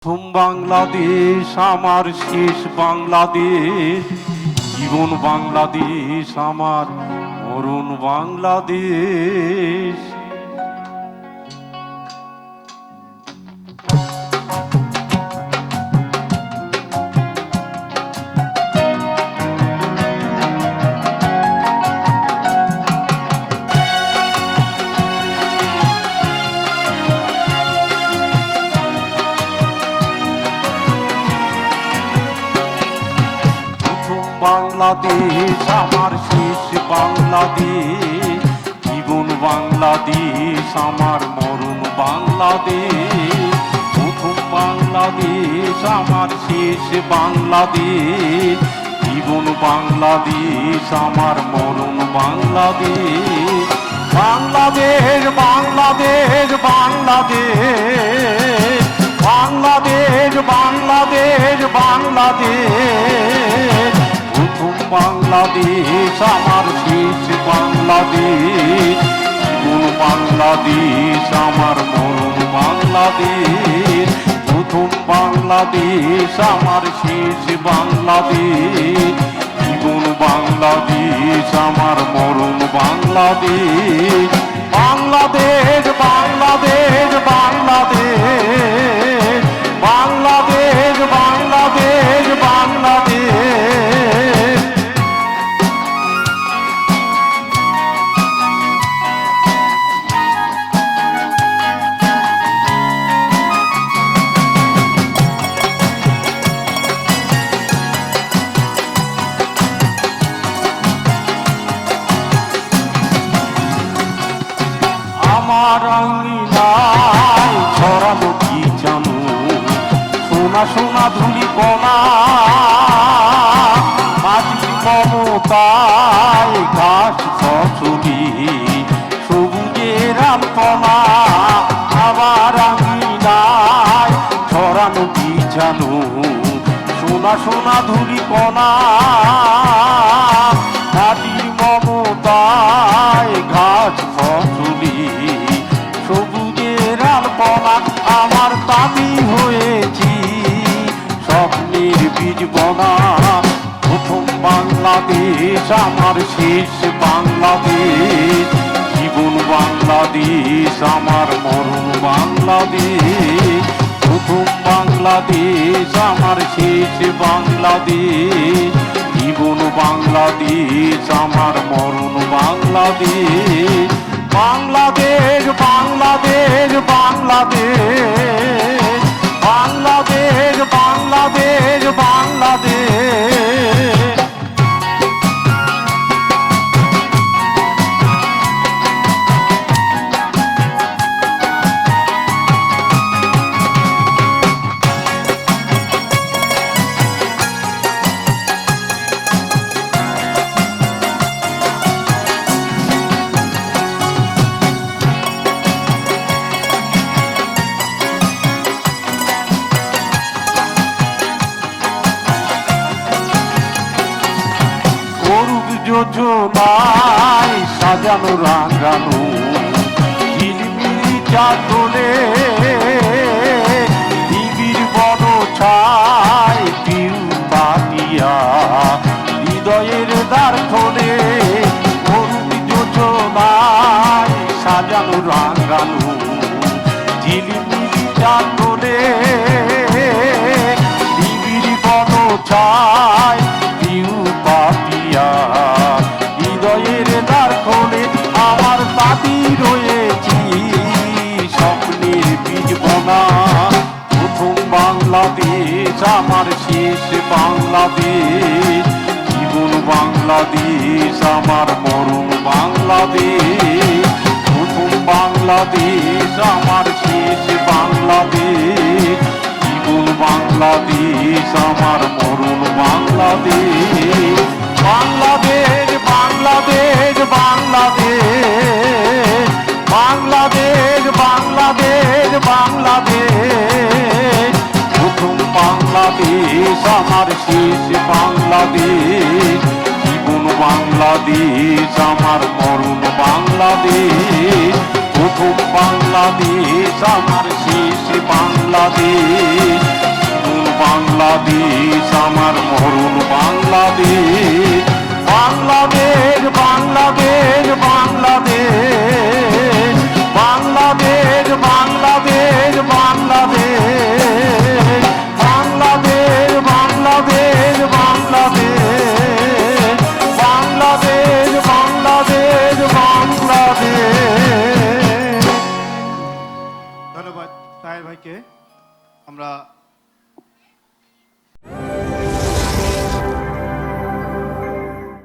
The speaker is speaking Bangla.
প্রথম বাংলাদেশ আমার শেষ বাংলাদেশ, জীবন বাংলাদেশ আমার মরণ বাংলাদেশ। বাংলাদেশ আমার শেষ বাংলাদেশ, জীবন বাংলাদেশ আমার মরণ বাংলাদেশ। প্রথম বাংলাদেশ আমার শেষ বাংলাদেশ, জীবন বাংলাদেশ আমার মরণ বাংলাদেশ। বাংলাদেশ বাংলাদেশ বাংলাদেশ বাংলাদেশ বাংলাদেশ বাংলাদেশ। প্রথম বাংলাদেশ আমার শেষ বাংলাদেশ, জীবন বাংলাদেশ আমার মরণ বাংলাদেশ। প্রথম বাংলাদেশ আমার শেষ বাংলাদেশ, জীবন বাংলাদেশ আমার মরণ বাংলাদেশ। বাংলাদেশ বাংলাদেশ বাংলাদেশ বাংলাদেশ বাংলাদেশ বাংলাদেশ। আমার আঙিনায় ছড়ানো কি জানো, সোনা সোনা ধুলি কণা, মাটির মমতায় ঘাস ফসলি সবুজের আলপনা। আমার আঙিনায় ছড়ানো কি জানো, সোনা সোনা ধুলি কণা, মাটির মমতায় ঘাস ফসলি সবুজের আলপনা। আমার দাবি হয়েছি স্বপ্নের বীজ বনা। প্রথম বাংলাদেশ আমার শেষ বাংলাদেশ, জীবন বাংলাদেশ আমার মরণ বাংলাদেশ। প্রথম বাংলাদেশ আমার শেষ বাংলাদেশ, জীবন বাংলাদেশ আমার মরণ বাংলাদেশ। বাংলাদেশ বাংলাদেশ বাংলাদেশ বাংলাদেশ বাংলাদেশ বাংলাদেশ। যোজনায় সাজানো রাঙানো ঝিলমিলি চাদরে, দিবির বন ছায় পিউ পাতিয়া হৃদয়ের দ্বার খোলে। অরুণ যোজনায় সাজানো রাঙানো ঝিলমিলি চাদরে, দিবির বন ছায় পিউ পাতিয়া হৃদয়ের দ্বার খোলে। আমার দাবি রয়েছি স্বপ্নের বীজ বনা। প্রথম বাংলাদেশ আমার শেষ বাংলাদেশ, জীবন বাংলাদেশ আমার মরণ বাংলাদেশ। প্রথম বাংলাদেশ আমার শেষ বাংলাদেশ, জীবন বাংলাদেশ আমার মরণ বাংলাদেশ। বাংলাদেশ বাংলাদেশ বাংলাদেশ বাংলাদেশ বাংলাদেশ বাংলাদেশ। প্রথম বাংলাদেশ আমার শেষ বাংলাদেশ, জীবন বাংলাদেশ আমার মরণ বাংলাদেশ। প্রথম বাংলাদেশ আমার শেষ বাংলাদেশ, নতুন বাংলাদেশ আমার মরণ বাংলাদেশ। বাংলাদেশ বাংলাদেশ বাংলাদেশ বাংলাদেশ বাংলাদেশ বাংলাদেশ বাংলাদেশ বাংলাদেশ বাংলাদেশ বাংলাদেশ বাংলাদেশ বাংলাদেশ। ধন্যবাদ তাহের ভাইকে। আমরা